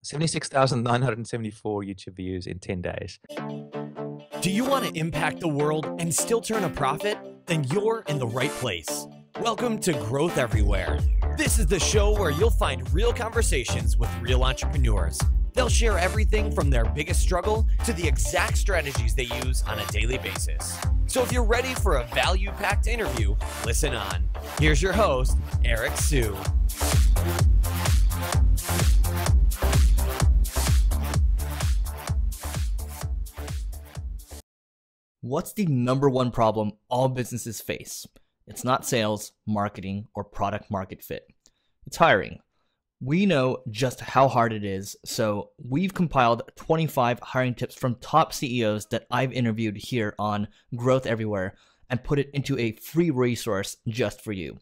76,974 YouTube views in 10 days. Do you want to impact the world and still turn a profit? Then you're in the right place. Welcome to Growth Everywhere. This is the show where you'll find real conversations with real entrepreneurs. They'll share everything from their biggest struggle to the exact strategies they use on a daily basis. So if you're ready for a value-packed interview, listen on. Here's your host, Eric Sue. What's the number one problem all businesses face? It's not sales, marketing, or product market fit. It's hiring. We know just how hard it is, so we've compiled 25 hiring tips from top CEOs that I've interviewed here on Growth Everywhere and put it into a free resource just for you.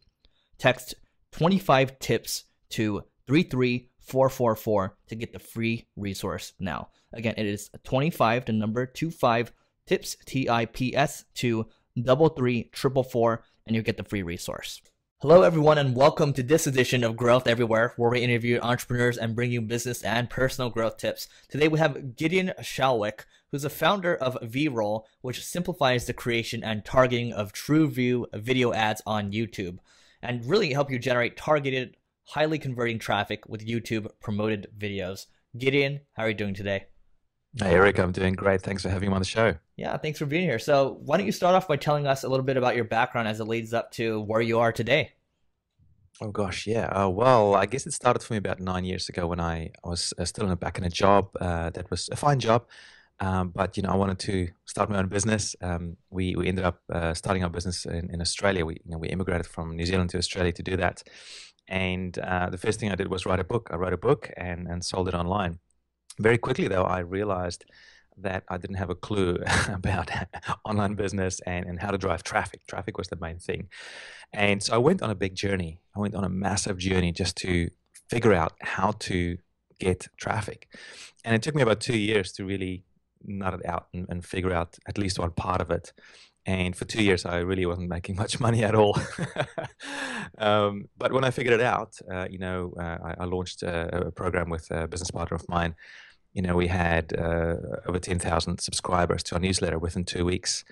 Text 25 tips to 33444 to get the free resource now. Again, it is 25 to number 25 tips, TIPS, to 33444, and you get the free resource. Hello everyone, and welcome to this edition of Growth Everywhere, where we interview entrepreneurs and bring you business and personal growth tips. Today we have Gideon Shalwick, who's the founder of Veeroll, which simplifies the creation and targeting of true view video ads on YouTube, and really help you generate targeted, highly converting traffic with YouTube promoted videos. Gideon, how are you doing today? Hey Eric, I'm doing great. Thanks for having me on the show. Yeah, thanks for being here. So why don't you start off by telling us a little bit about your background as it leads up to where you are today? Oh gosh, yeah. Well, I guess it started for me about 9 years ago when I was still back in a job that was a fine job, but I wanted to start my own business. We ended up starting our business in Australia. We immigrated from New Zealand to Australia to do that, and the first thing I did was write a book. I wrote a book and sold it online. Very quickly, though, I realized that I didn't have a clue about online business and how to drive traffic. Traffic was the main thing. And so I went on a big journey. I went on a massive journey just to figure out how to get traffic. And it took me about 2 years to really nut it out and figure out at least one part of it. And for 2 years, I really wasn't making much money at all. But when I figured it out, I launched a program with a business partner of mine. We had over 10,000 subscribers to our newsletter within 2 weeks,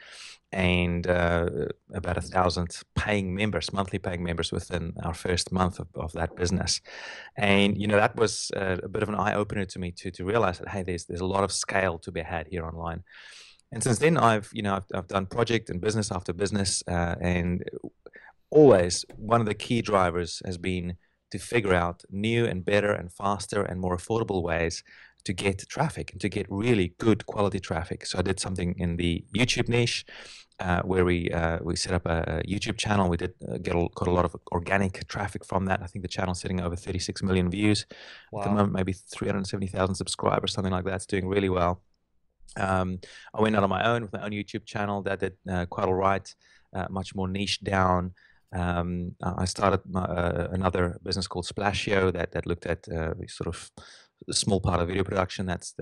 and about 1,000 paying members, monthly paying members within our first month of that business. And that was a bit of an eye opener to me to realize that, hey, there's a lot of scale to be had here online. And since then, I've done project and business after business, and always one of the key drivers has been to figure out new and better and faster and more affordable ways to get traffic and to get really good quality traffic. So I did something in the YouTube niche where we set up a YouTube channel. We did got a lot of organic traffic from that. I think the channel's sitting over 36 million views. Wow. At the moment, maybe 370,000 subscribers, something like that. It's doing really well. I went out on my own with my own YouTube channel that did quite all right, much more niche down. I started another business called Splashio that looked at sort of a small part of video production. That's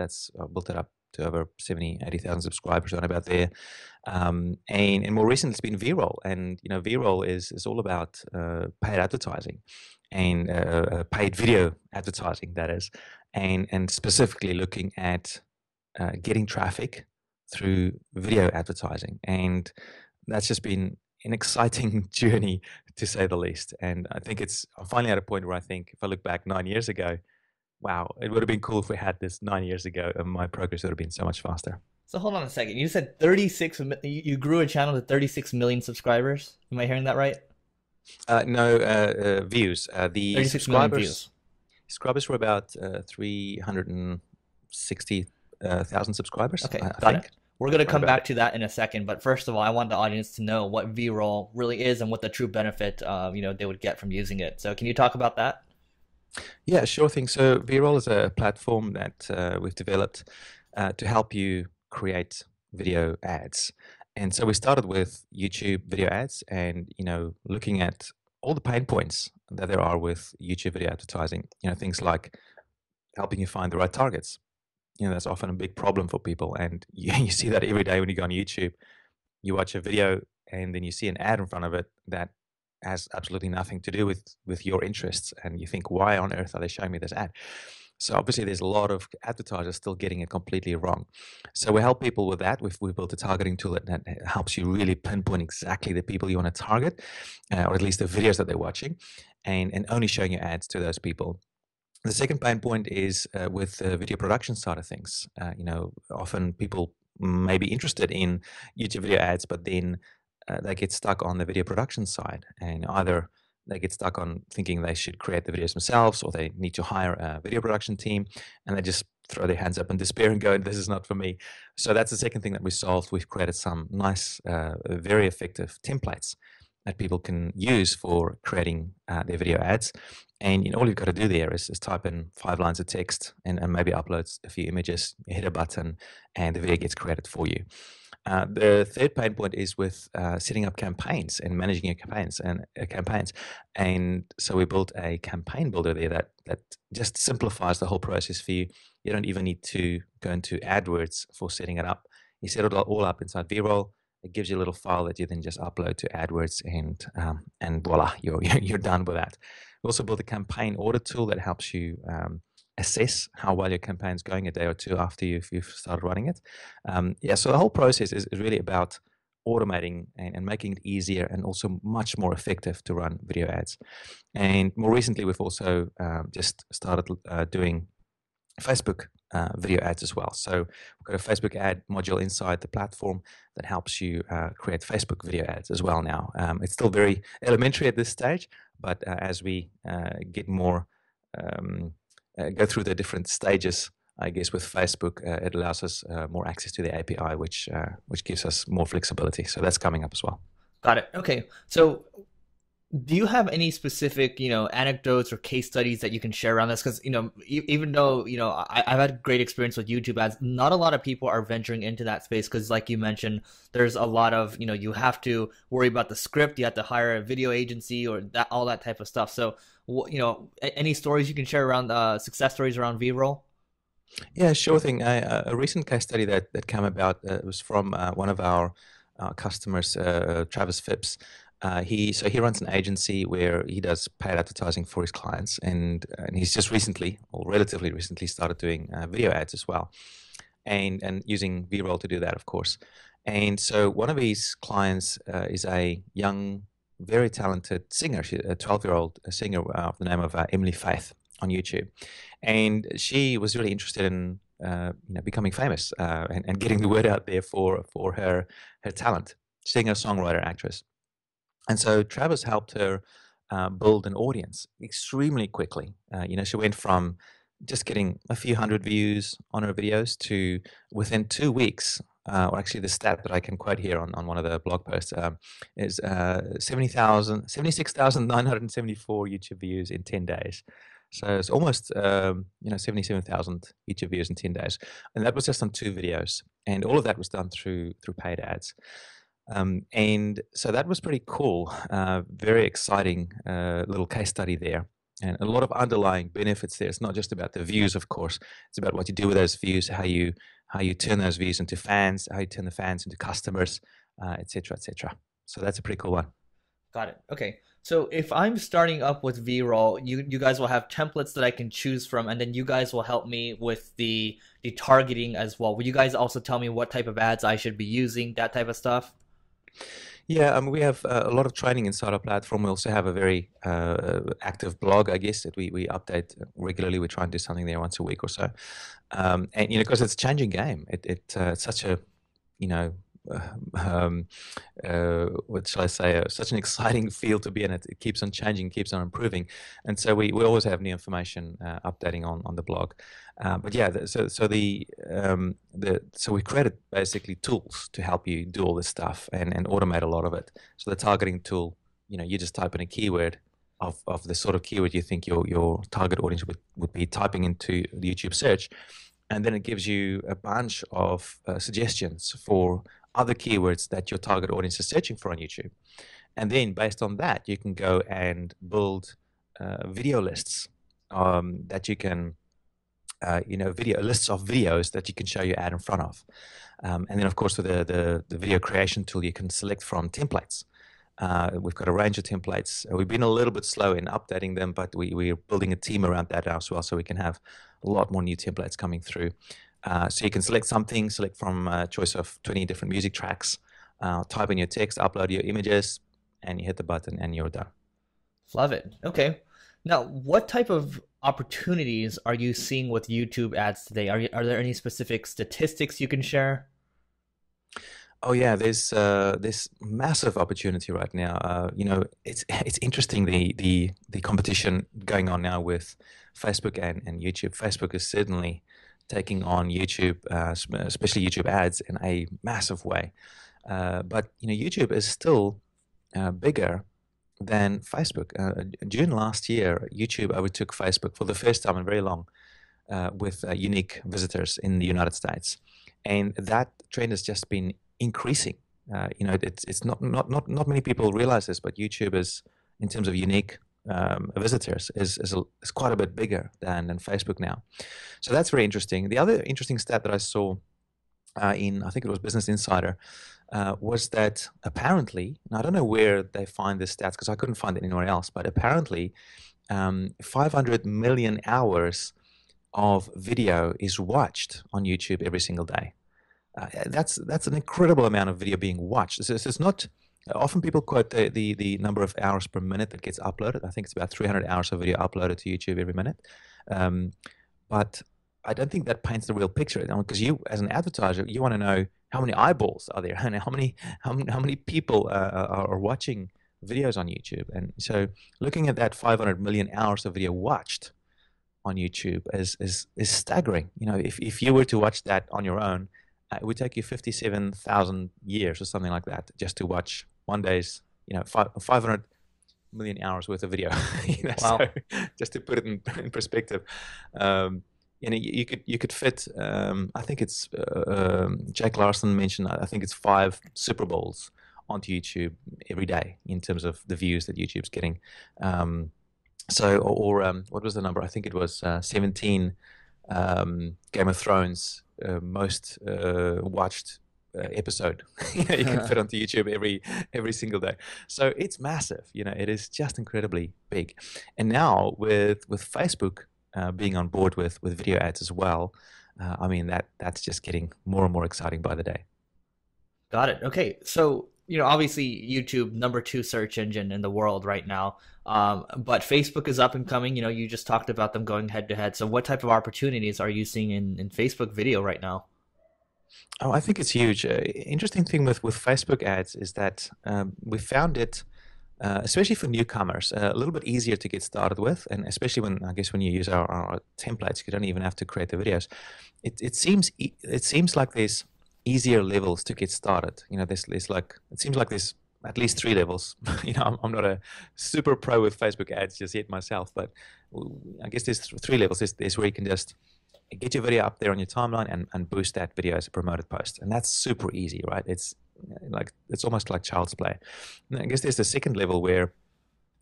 built it up to over 80,000 subscribers around about there. And more recently, it's been Veeroll, and Veeroll is all about paid advertising and paid video advertising, that is, and specifically looking at getting traffic through video advertising. And that's just been an exciting journey, to say the least. And I think I'm finally at a point where I think if I look back 9 years ago, wow, it would have been cool if we had this 9 years ago, and my progress would have been so much faster. So hold on a second. You said you grew a channel to 36 million subscribers. Am I hearing that right? No, views. The 36 million views. Subscribers were about 360,000 subscribers. Okay, I got think. it. We're going to come back to that in a second, but first of all, I want the audience to know what Veeroll really is and what the true benefit they would get from using it. So can you talk about that? Yeah, sure thing. So Veeroll is a platform that we've developed to help you create video ads. And so we started with YouTube video ads and, looking at all the pain points that there are with YouTube video advertising. Things like helping you find the right targets. That's often a big problem for people. And you see that every day when you go on YouTube. You watch a video and then you see an ad in front of it that has absolutely nothing to do with your interests. And you think, why on earth are they showing me this ad? So obviously there's a lot of advertisers still getting it completely wrong. So we help people with that. We've built a targeting tool that helps you really pinpoint exactly the people you want to target, or at least the videos that they're watching, and only showing your ads to those people. The second pain point is with the video production side of things. Often people may be interested in YouTube video ads, but then they get stuck on the video production side, and either they get stuck on thinking they should create the videos themselves, or they need to hire a video production team, and they just throw their hands up in despair and go, "This is not for me." So that's the second thing that we solved. We've created some nice, very effective templates that people can use for creating their video ads. And all you've got to do there is type in 5 lines of text and maybe upload a few images, you hit a button, and the video gets created for you. The third pain point is with setting up campaigns and managing your campaigns. And so we built a campaign builder there that just simplifies the whole process for you. You don't even need to go into AdWords for setting it up. You set it all up inside Veeroll. It gives you a little file that you then just upload to AdWords, and voila, you're done with that. We also built a campaign audit tool that helps you assess how well your campaign's going a day or two after you've started running it. So the whole process is really about automating and making it easier and also much more effective to run video ads. And more recently, we've also just started doing Facebook video ads as well. So we've got a Facebook ad module inside the platform that helps you create Facebook video ads as well now. It's still very elementary at this stage, but as we get more, go through the different stages, I guess, with Facebook, it allows us more access to the API, which gives us more flexibility. So that's coming up as well. Got it. Okay. So do you have any specific, anecdotes or case studies that you can share around this? Because, even though, I've had great experience with YouTube ads, not a lot of people are venturing into that space because, like you mentioned, there's a lot of, you have to worry about the script, you have to hire a video agency or all that type of stuff. So, any stories you can share around success stories around Veeroll? Yeah, sure thing. A recent case study that came about was from one of our customers, Travis Phipps. He runs an agency where he does paid advertising for his clients, and he's just recently, or relatively recently, started doing video ads as well, and using Veeroll to do that, of course. And so one of his clients is a young, very talented singer. She's a 12-year-old singer of the name of Emily Faith on YouTube, and she was really interested in becoming famous and getting the word out there for her talent, singer, songwriter, actress. And so Travis helped her build an audience extremely quickly. She went from just getting a few hundred views on her videos to within 2 weeks, or actually the stat that I can quote here on one of the blog posts is 76,974 YouTube views in 10 days. So it's almost 77,000 YouTube views in 10 days. And that was just on 2 videos. And all of that was done through paid ads. And so that was pretty cool, very exciting little case study there, and a lot of underlying benefits there. It's not just about the views, of course. It's about what you do with those views, how you turn those views into fans, how you turn the fans into customers, etc., etc. So that's a pretty cool one. Got it. Okay. So if I'm starting up with Veeroll, you guys will have templates that I can choose from, and then you guys will help me with the targeting as well. Will you guys also tell me what type of ads I should be using, that type of stuff? Yeah, we have a lot of training inside our platform. We also have a very active blog, I guess, that we update regularly. We try and do something there once a week or so. And because it's a changing game, it's such a what shall I say, such an exciting field to be in. It keeps on changing, keeps on improving, and so we always have new information updating on the blog. But yeah, so we created basically tools to help you do all this stuff and automate a lot of it. So the targeting tool, you just type in a keyword of the sort of keyword you think your target audience would be typing into the YouTube search, and then it gives you a bunch of suggestions for other keywords that your target audience is searching for on YouTube. And then based on that, you can go and build video lists that you can, video lists of videos that you can show your ad in front of. And then, of course, with the video creation tool, you can select from templates We've got a range of templates. We've been a little bit slow in updating them, but we're building a team around that as well, so we can have a lot more new templates coming through. So you can select something, select from a choice of 20 different music tracks, type in your text, upload your images, and you hit the button and you're done. Love it. Okay. Now, what type of opportunities are you seeing with YouTube ads today? Are there any specific statistics you can share? Oh yeah, there's massive opportunity right now. It's interesting the competition going on now with Facebook and YouTube. Facebook is certainly taking on YouTube, especially YouTube ads, in a massive way. But YouTube is still bigger than Facebook. June last year, YouTube overtook Facebook for the first time in very long with unique visitors in the United States, and that trend has just been increasing. It's not many people realize this, but YouTube is, in terms of unique visitors, is quite a bit bigger than Facebook now. So that's very interesting. The other interesting stat that I saw I think it was Business Insider, was that apparently, and I don't know where they find the stats because I couldn't find it anywhere else, but apparently 500 million hours of video is watched on YouTube every single day. That's an incredible amount of video being watched. So it's not, often people quote the number of hours per minute that gets uploaded. I think it's about 300 hours of video uploaded to YouTube every minute. But I don't think that paints the real picture, because you, as an advertiser, you want to know how many eyeballs are there and how many people are watching videos on YouTube. And so looking at that 500 million hours of video watched on YouTube is staggering. If you were to watch that on your own, it would take you 57,000 years or something like that just to watch one day's 500 million hours worth of video. Wow. So just to put it in perspective. You could fit. I think it's Jake Larson mentioned. I think it's 5 Super Bowls onto YouTube every day in terms of the views that YouTube's getting. What was the number? I think it was 17 Game of Thrones most watched episode. You can fit onto YouTube every single day. So it's massive. It is just incredibly big. And now with Facebook being on board with video ads as well, that's just getting more and more exciting by the day. Got it. Okay, so obviously YouTube #2 search engine in the world right now, but Facebook is up and coming. You just talked about them going head to head. So what type of opportunities are you seeing in Facebook video right now? Oh, I think it's huge. Interesting thing with Facebook ads is that we found it, especially for newcomers, a little bit easier to get started with, and especially when you use our templates, you don't even have to create the videos. It seems like there's easier levels to get started. It seems like there's at least 3 levels. I'm not a super pro with Facebook ads just yet myself, but I guess there's 3 levels. There's where you can just get your video up there on your timeline and boost that video as a promoted post, and that's super easy, right? It's almost like child's play. And I guess there's the second level where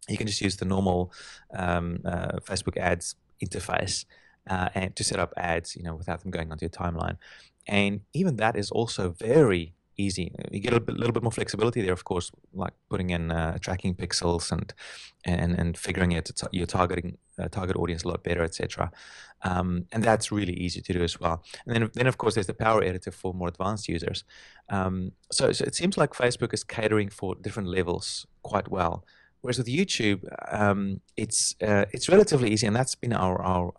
you can just use the normal Facebook ads interface and to set up ads, without them going onto your timeline. And even that is also very easy. You get a little bit more flexibility there, of course, like putting in tracking pixels and figuring out your target audience a lot better, etc. And that's really easy to do as well. And then of course there's the power editor for more advanced users. So it seems like Facebook is catering for different levels quite well. Whereas with YouTube, it's relatively easy, and that's been our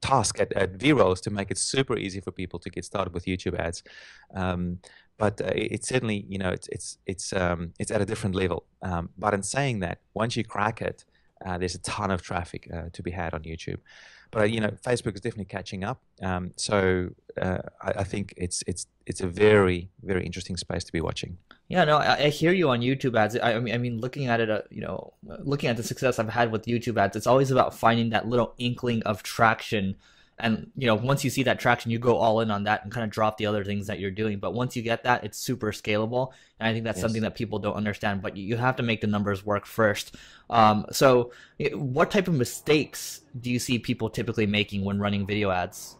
task at Veerolls to make it super easy for people to get started with YouTube ads. But it's certainly, it's at a different level. But in saying that, once you crack it, there's a ton of traffic to be had on YouTube. But Facebook is definitely catching up. So I think it's a very, very interesting space to be watching. Yeah, no, I hear you on YouTube ads. I mean, looking at it, looking at the success I've had with YouTube ads, it's always about finding that little inkling of traction. And, once you see that traction, you go all in on that and kind of drop the other things that you're doing. But once you get that, it's super scalable. And I think that's something that people don't understand, but you have to make the numbers work first. So what type of mistakes do you see people typically making when running video ads?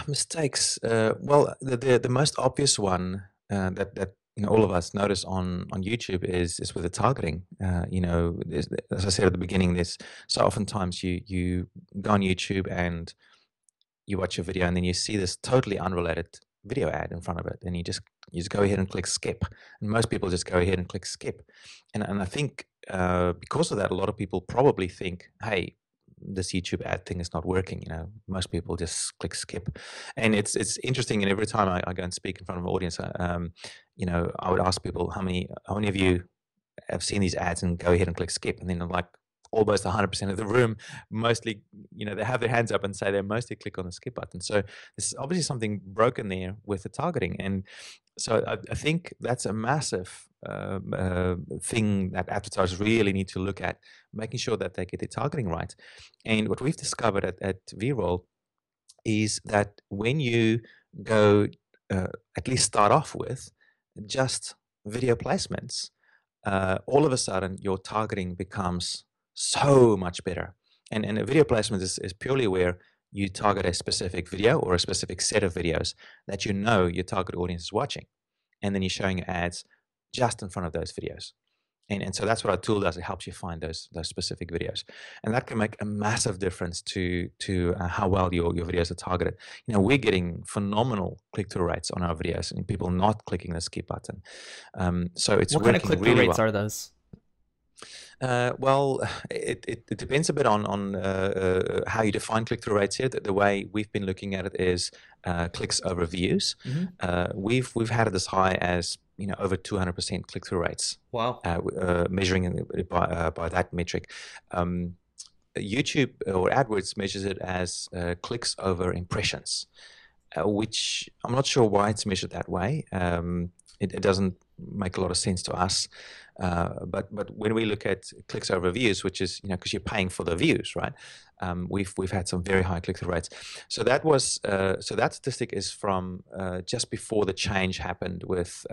Mistakes. Well, the most obvious one that all of us notice on YouTube is with the targeting. As I said at the beginning, there's so oftentimes you go on YouTube and you watch a video and then you see this totally unrelated video ad in front of it, and you just go ahead and click skip. And most people just go ahead and click skip. And I think because of that, a lot of people probably think, hey, this YouTube ad thing is not working. Most people just click skip. And it's interesting. And every time I go and speak in front of an audience, I would ask people, how many of you have seen these ads and go ahead and click skip? And then like almost 100% of the room, mostly, they have their hands up and say they mostly click on the skip button. So there's obviously something broken there with the targeting. And so I think that's a massive thing that advertisers really need to look at, making sure that they get their targeting right. And what we've discovered at Veeroll is that when you go, at least start off with just video placements, all of a sudden your targeting becomes so much better. And a video placement is purely where you target a specific video or a specific set of videos that your target audience is watching. And then you're showing your ads just in front of those videos. And so that's what our tool does. It helps you find those specific videos. And that can make a massive difference to how well your videos are targeted. We're getting phenomenal click-through rates on our videos and people not clicking the skip button. So it's what kind of click-through rates are those? Well, it depends a bit on how you define click-through rates here. The way we've been looking at it is clicks over views. Mm-hmm. We've had it as high as over 200% click-through rates. Wow. Measuring it by that metric. YouTube or AdWords measures it as clicks over impressions, which I'm not sure why it's measured that way. It doesn't make a lot of sense to us. But when we look at clicks over views, which is because you're paying for the views, right? We've had some very high click-through rates. So that was so that statistic is from just before the change happened with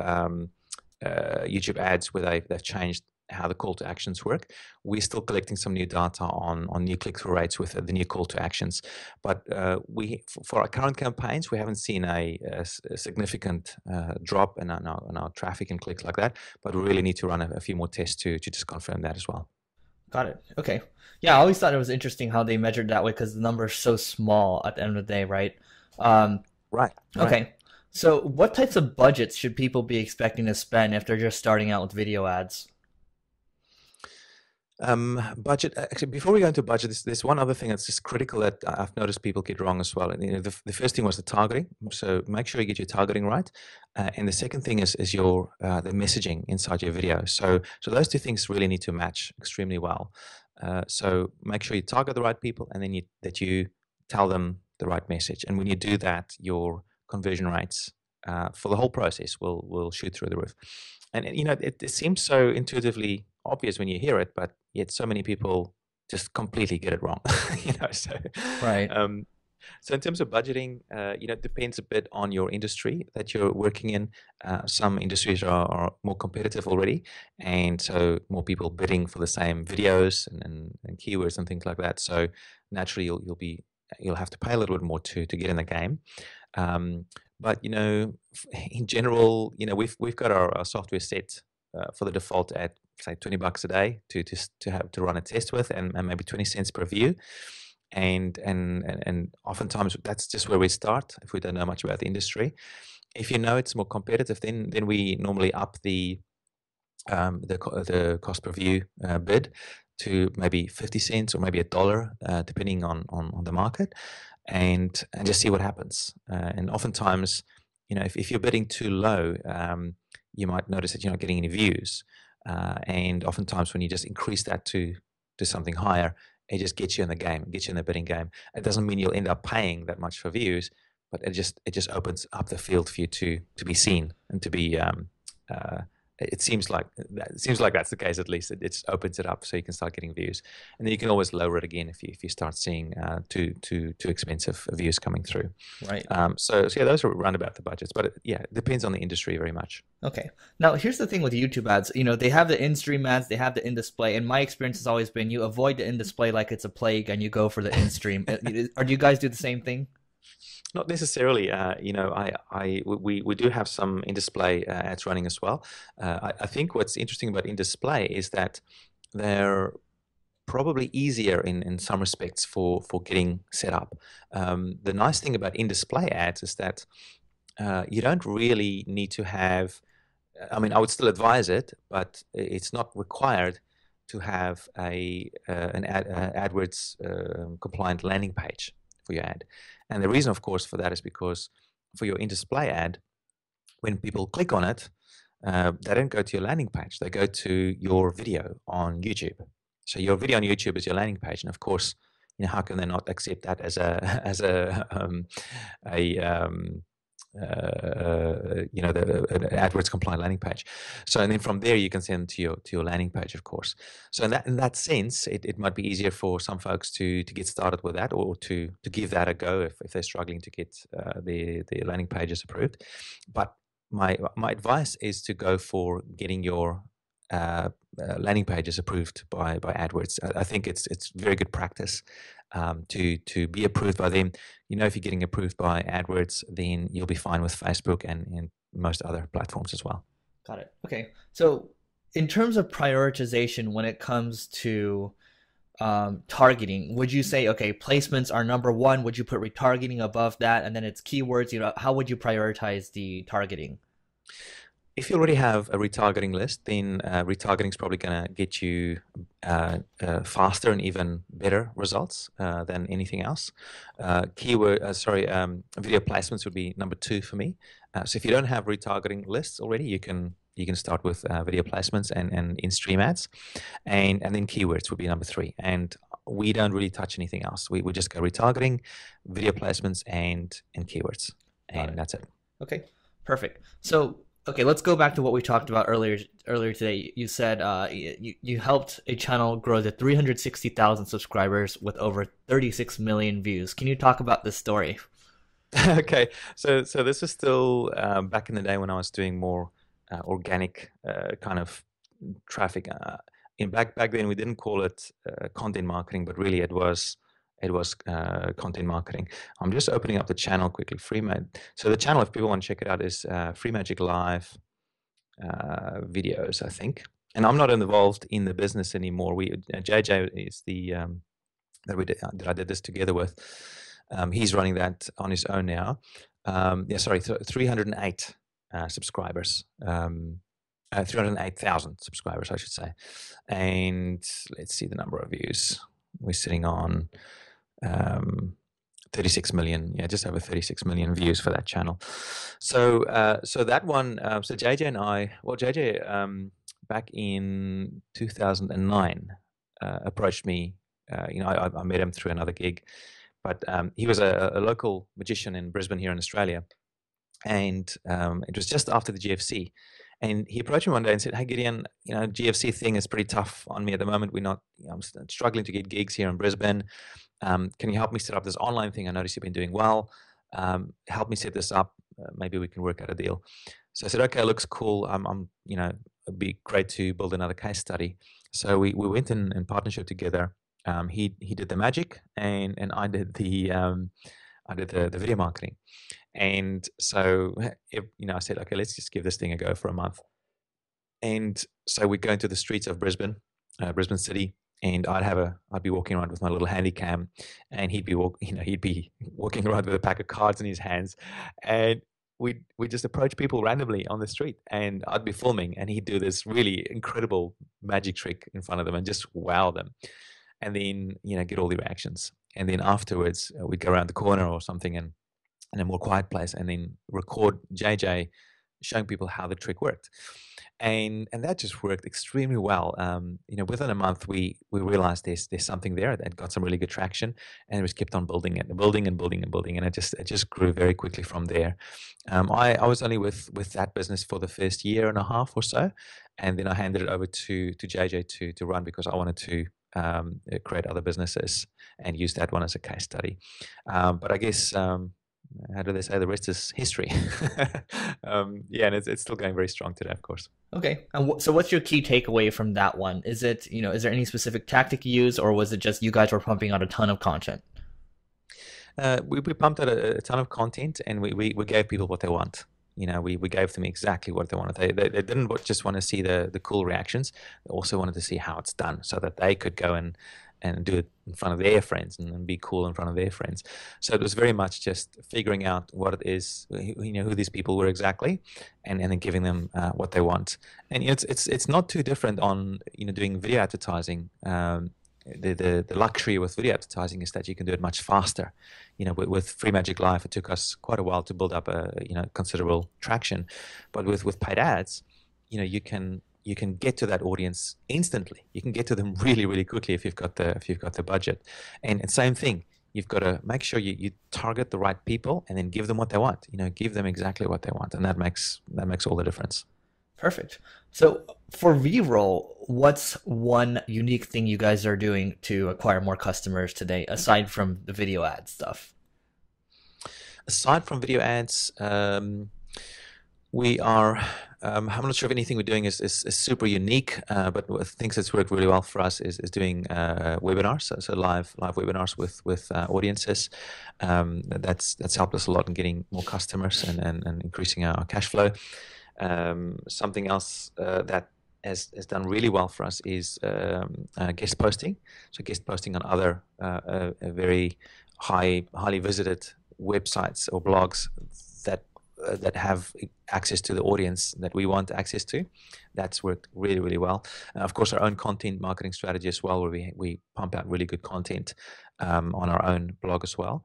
YouTube ads, where they've changed how the call to actions work. We're still collecting some new data on new click-through rates with the new call to actions. But for our current campaigns, we haven't seen a significant drop in our traffic and clicks like that. But we really need to run a few more tests to just confirm that as well. Got it. Okay. Yeah, I always thought it was interesting how they measured that way because the number is so small at the end of the day, right? Right. Okay. So what types of budgets should people be expecting to spend if they're just starting out with video ads? Budget. Actually, before we go into budget, there's one other thing that's just critical that I've noticed people get wrong as well. And, the first thing was the targeting. So make sure you get your targeting right. And the second thing is your the messaging inside your video. So those two things really need to match extremely well. So make sure you target the right people, and then that you tell them the right message. And when you do that, your conversion rates for the whole process will shoot through the roof. And it seems so intuitively obvious when you hear it, but yet so many people just completely get it wrong. So Right. So in terms of budgeting, it depends a bit on your industry that you're working in. Some industries are more competitive already, and so more people bidding for the same videos and keywords and things like that. So naturally, you'll have to pay a little bit more to get in the game. But in general, we've got our software set for the default at say $20 a day to run a test with, and maybe 20 cents per view. And oftentimes that's just where we start if we don't know much about the industry. If it's more competitive, then we normally up the cost per view bid to maybe 50 cents or maybe $1, depending on the market, and just see what happens. And oftentimes, if you're bidding too low, you might notice that you're not getting any views. And oftentimes when you just increase that to something higher, it just gets you in the game, gets you in the bidding game. It doesn't mean you'll end up paying that much for views, but it just opens up the field for you to be seen and to be. It seems like that's the case. At least it just opens it up so you can start getting views, and then you can always lower it again if you start seeing too expensive views coming through. Right. So yeah, those are around about the budgets, but it depends on the industry very much. Okay. Now here's the thing with YouTube ads. They have the in-stream ads, they have the in-display, and my experience has always been you avoid the in-display like it's a plague, and you go for the in-stream. Or do you guys do the same thing? Not necessarily. We do have some in-display ads running as well. I think what's interesting about in-display is that they're probably easier in some respects for getting set up. The nice thing about in-display ads is that you don't really need to have, I mean, I would still advise it, but it's not required to have an AdWords compliant landing page for your ad. And the reason, of course, for that is because for your in-display ad, when people click on it, they don't go to your landing page. They go to your video on YouTube. So your video on YouTube is your landing page, and of course, how can they not accept that as an AdWords compliant landing page? So, and then from there you can send them to your landing page, of course. So in that sense, it might be easier for some folks to get started with that, or to give that a go if they're struggling to get their landing pages approved. But my advice is to go for getting your landing pages approved by AdWords. I think it's very good practice to be approved by them. If you're getting approved by AdWords, then you'll be fine with Facebook and most other platforms as well. Got it. Okay. So in terms of prioritization, when it comes to targeting, would you say, okay, placements are number one? Would you put retargeting above that? And then it's keywords, how would you prioritize the targeting? If you already have a retargeting list, then retargeting is probably going to get you faster and even better results than anything else. Video placements would be number 2 for me. So if you don't have retargeting lists already, you can start with video placements and in-stream ads, and then keywords would be number 3. And we don't really touch anything else. We just go retargeting, video placements, and keywords, and that's it. Okay, perfect. So. Okay, let's go back to what we talked about earlier today. You said you helped a channel grow to 360,000 subscribers with over 36 million views. Can you talk about this story? Okay, so this is still back in the day when I was doing more organic kind of traffic. Back then we didn't call it content marketing, but really it was content marketing. I'm just opening up the channel quickly. So the channel, if people want to check it out, is Free Magic Live videos, I think. And I'm not involved in the business anymore. JJ is the that I did this together with. He's running that on his own now. 308 subscribers. 308,000 subscribers, I should say. And let's see the number of views. We're sitting on 36 million, just over 36 million views for that channel. So that one, so JJ and I, JJ back in 2009 approached me. I met him through another gig, but he was a local magician in Brisbane here in Australia, and it was just after the GFC. And he approached me one day and said, "Hey Gideon, GFC thing is pretty tough on me at the moment. I'm struggling to get gigs here in Brisbane. Can you help me set up this online thing? I noticed you've been doing well. Help me set this up. Maybe we can work out a deal." So I said, "Okay, looks cool. It'd be great to build another case study." So we went in partnership together. He did the magic, and I did the video marketing. And so, I said, okay, let's just give this thing a go for a month. And so we'd go into the streets of Brisbane City, and I'd be walking around with my little handy cam, and he'd be walking around with a pack of cards in his hands, and we just approach people randomly on the street, and I'd be filming, and he'd do this really incredible magic trick in front of them and just wow them, and then get all the reactions. And then afterwards, we'd go around the corner or something and in a more quiet place, and then record JJ showing people how the trick worked, and that just worked extremely well. Within a month, we realized there's something there that got some really good traction, and we just kept on building, and it just grew very quickly from there. I was only with that business for the first year and a half or so, and then I handed it over to JJ to run, because I wanted to create other businesses and use that one as a case study. But I guess how do they say, the rest is history. And it's still going very strong today, of course. Okay, and so what's your key takeaway from that one? Is it, is there any specific tactic you use, or was it just you guys were pumping out a ton of content? We pumped out a ton of content, and we gave people what they want. We gave them exactly what they wanted. They didn't just want to see the cool reactions. They also wanted to see how it's done, so that they could go and do it in front of their friends and be cool in front of their friends. So it was very much just figuring out what it is, who these people were exactly, and then giving them what they want. And it's not too different on doing video advertising. The luxury with video advertising is that you can do it much faster. With Free Magic Live, it took us quite a while to build up a considerable traction, but with paid ads, you can get to that audience instantly. You can get to them really, really quickly if you've got the budget. And same thing, you've got to make sure you target the right people and then give them what they want. Give them exactly what they want, and that makes all the difference. Perfect. So for Veeroll, what's one unique thing you guys are doing to acquire more customers today, aside from the video ad stuff? Aside from video ads, we are, I'm not sure if anything we're doing is super unique, but things that's worked really well for us is doing webinars, so live webinars with audiences. That's helped us a lot in getting more customers and increasing our cash flow. Something else that has done really well for us is guest posting. So guest posting on other very highly visited websites or blogs that have access to the audience that we want access to. That's worked really, really well. Of course, our own content marketing strategy as well, where we pump out really good content on our own blog as well.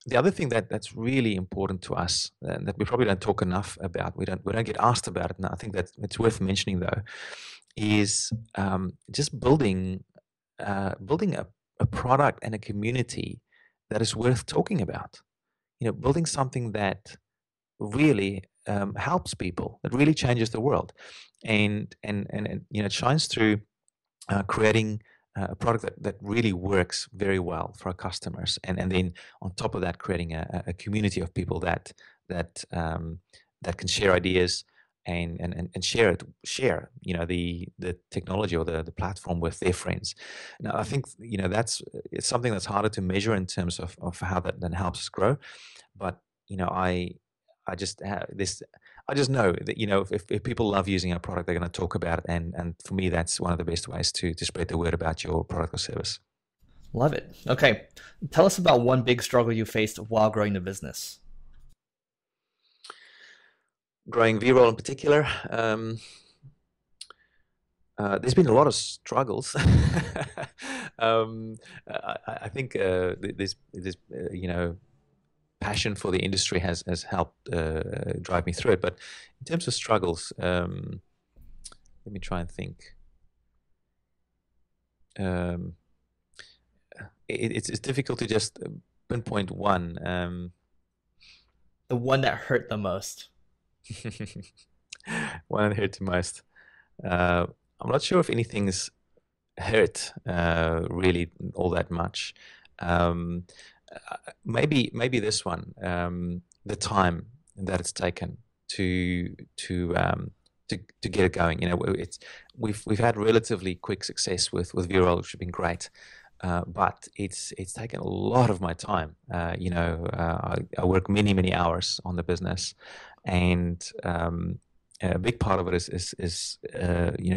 The other thing that's really important to us, that we probably don't talk enough about, we don't get asked about it, and I think that it's worth mentioning though, is just building a product and a community that is worth talking about. Building something that really helps people, that really changes the world, and it shines through creating a product that really works very well for our customers, and then on top of that, creating a community of people that can share ideas and share the technology or the platform with their friends. Now, I think it's something that's harder to measure in terms of how that then helps us grow, but I just know that if people love using our product, they're going to talk about it, and for me, that's one of the best ways to spread the word about your product or service. Love it. Okay, tell us about one big struggle you faced while growing the business. Growing Veeroll in particular, there's been a lot of struggles. I think there's passion for the industry has helped drive me through it. But in terms of struggles, let me try and think. It's difficult to just pinpoint one. The one that hurt the most. One that hurt the most. I'm not sure if anything's hurt really all that much. Maybe this one, the time that it's taken to get it going. We've had relatively quick success with Veeroll, which has been great, but it's taken a lot of my time. I work many hours on the business, and a big part of it is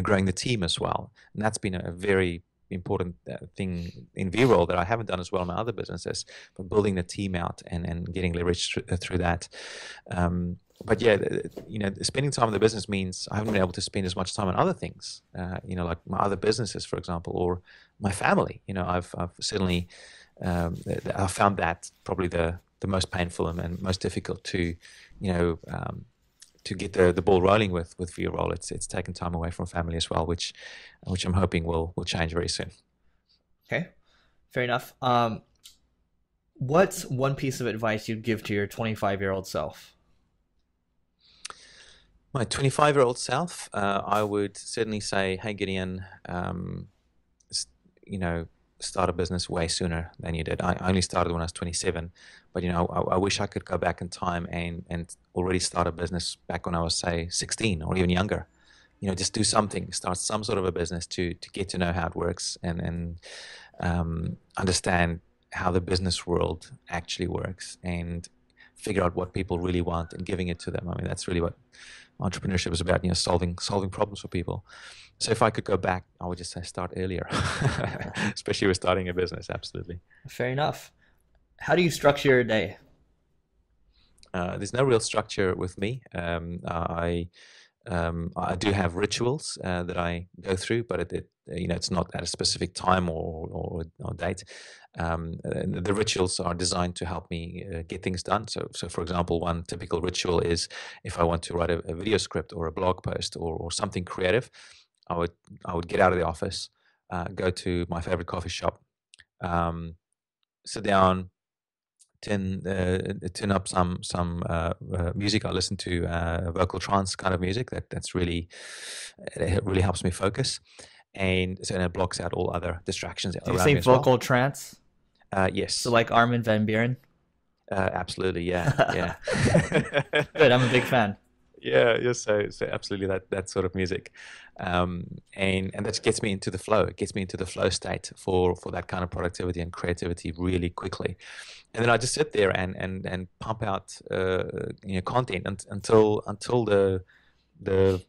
growing the team as well, and that's been a very important thing in Veeroll that I haven't done as well in my other businesses, but building the team out and getting leverage through that. But yeah, spending time in the business means I haven't been able to spend as much time on other things, like my other businesses, for example, or my family. I've certainly I found that probably the most painful and most difficult to get the ball rolling with Veeroll. It's taken time away from family as well, which I'm hoping will change very soon. Okay, fair enough. What's one piece of advice you'd give to your 25-year-old self? My 25-year-old self, I would certainly say, hey, Gideon, start a business way sooner than you did. I only started when I was 27, but I wish I could go back in time and already start a business back when I was, say, 16 or even younger. Just do something, start some sort of a business to get to know how it works and understand how the business world actually works and figure out what people really want and giving it to them. I mean, that's really what entrepreneurship is about, solving problems for people. So if I could go back, I would just say start earlier, especially with starting a business. Absolutely. Fair enough. How do you structure your day? There's no real structure with me. I do have rituals that I go through, but it's not at a specific time or date. The rituals are designed to help me get things done. So for example, one typical ritual is if I want to write a video script or a blog post or something creative, I would get out of the office, go to my favorite coffee shop, sit down, turn up some music. I listen to vocal trance kind of music. It really helps me focus, and so it blocks out all other distractions around me. Do you say vocal trance? Yes. So like Armin van Buuren? Absolutely, yeah. Good, I'm a big fan. Yeah, so absolutely that sort of music, and that gets me into the flow. It gets me into the flow state for that kind of productivity and creativity really quickly, and then I just sit there and pump out content until the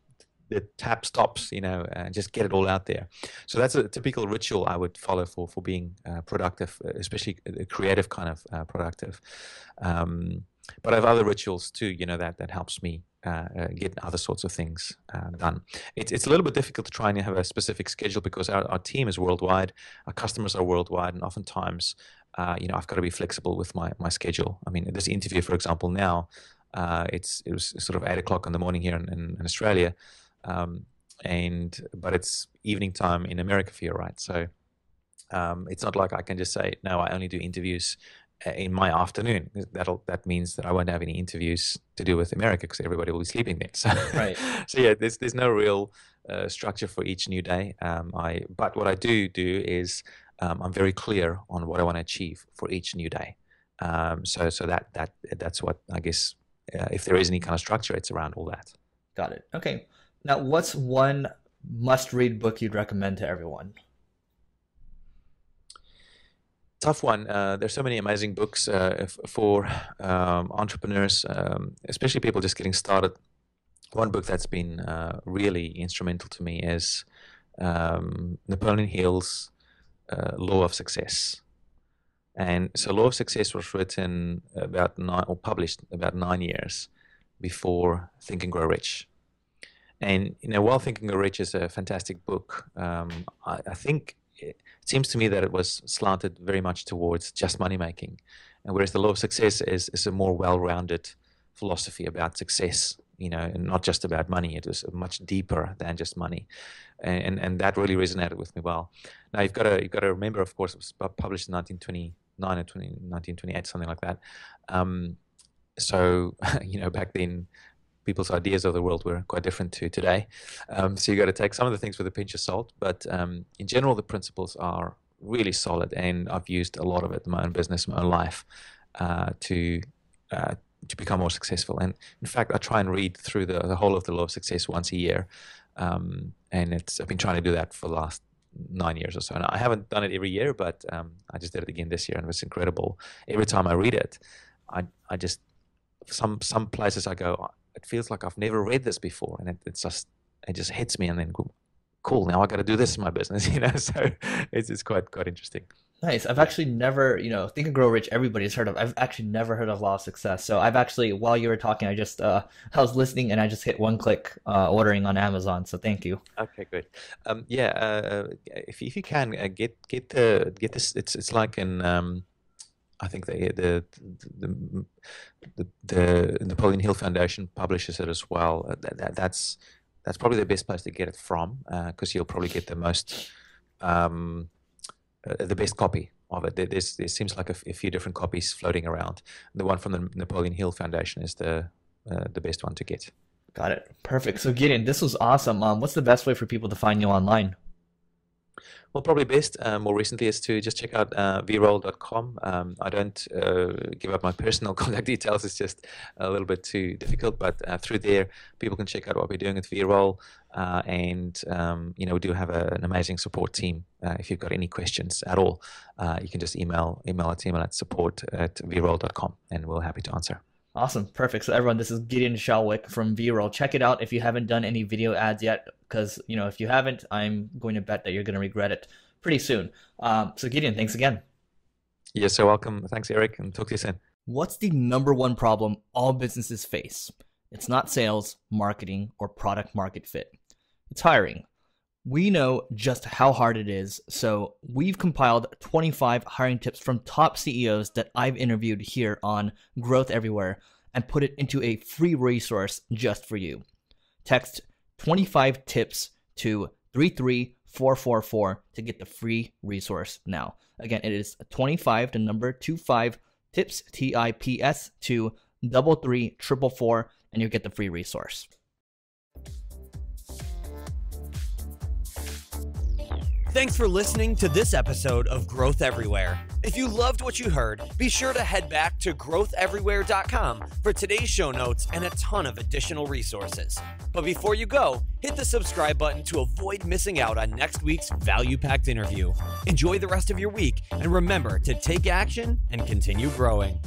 tap stops, and just get it all out there. So that's a typical ritual I would follow for being productive, especially a creative kind of productive. But I have other rituals too, that helps me get other sorts of things done. It's a little bit difficult to try and have a specific schedule because our team is worldwide, our customers are worldwide, and oftentimes, I've got to be flexible with my schedule. I mean, this interview, for example, now it was sort of 8 o'clock in the morning here in Australia, but it's evening time in America for you, right? So it's not like I can just say, no, I only do interviews in my afternoon. That means that I won't have any interviews to do with America because everybody will be sleeping then. So, right. So yeah, there's no real structure for each new day. But what I do is I'm very clear on what I want to achieve for each new day. So that's what I guess. If there is any kind of structure, it's around all that. Got it. Okay. Now, what's one must-read book you'd recommend to everyone? Tough one. There's so many amazing books for entrepreneurs, especially people just getting started. One book that's been really instrumental to me is Napoleon Hill's Law of Success. And so Law of Success was written published about 9 years before Think and Grow Rich. And while Think and Grow Rich is a fantastic book, I think it seems to me that it was slanted very much towards just money making, and whereas the Law of Success is a more well-rounded philosophy about success, and not just about money. It was much deeper than just money, and that really resonated with me well. Now you've got to remember, of course, it was published in 1929 or 1928, something like that. So back then, people's ideas of the world were quite different to today. So you got to take some of the things with a pinch of salt, but in general, the principles are really solid, and I've used a lot of it in my own business, my own life, to become more successful. And in fact, I try and read through the whole of the Law of Success once a year, and I've been trying to do that for the last 9 years or so. And I haven't done it every year, but I just did it again this year, and it was incredible. Every time I read it, I just some places I go, it feels like I've never read this before, and it just hits me, and then cool, now I got to do this in my business, So it's quite interesting. Nice. I've actually never, Think and Grow Rich, everybody's heard of. I've actually never heard of Law of Success. So I've actually, while you were talking, I was listening, and I just hit one click ordering on Amazon. So thank you. Okay, good. If you can get this, it's like in I think the Napoleon Hill Foundation publishes it as well. That's probably the best place to get it from, because you'll probably get the most the best copy of it. There seems like a few different copies floating around. The one from the Napoleon Hill Foundation is the best one to get. Got it. Perfect. So Gideon, this was awesome. What's the best way for people to find you online? Well, probably best more recently is to just check out Veeroll.com. I don't give up my personal contact details. It's just a little bit too difficult. But through there, people can check out what we're doing at Veeroll. And we do have an amazing support team. If you've got any questions at all, you can just email our team at support@veeroll.com, and we're happy to answer. Awesome. Perfect. So everyone, this is Gideon Shalwick from Veeroll. Check it out if you haven't done any video ads yet, because, if you haven't, I'm going to bet that you're going to regret it pretty soon. So Gideon, thanks again. You're so welcome. Thanks, Eric, and talk to you soon. What's the number one problem all businesses face? It's not sales, marketing, or product market fit. It's hiring. We know just how hard it is, so we've compiled 25 hiring tips from top CEOs that I've interviewed here on Growth Everywhere and put it into a free resource just for you. Text 25 tips to 33444 to get the free resource now. Again, it is 25 to number 25 tips, TIPS, to 33444, and you'll get the free resource. Thanks for listening to this episode of Growth Everywhere. If you loved what you heard, be sure to head back to growtheverywhere.com for today's show notes and a ton of additional resources. But before you go, hit the subscribe button to avoid missing out on next week's value-packed interview. Enjoy the rest of your week, and remember to take action and continue growing.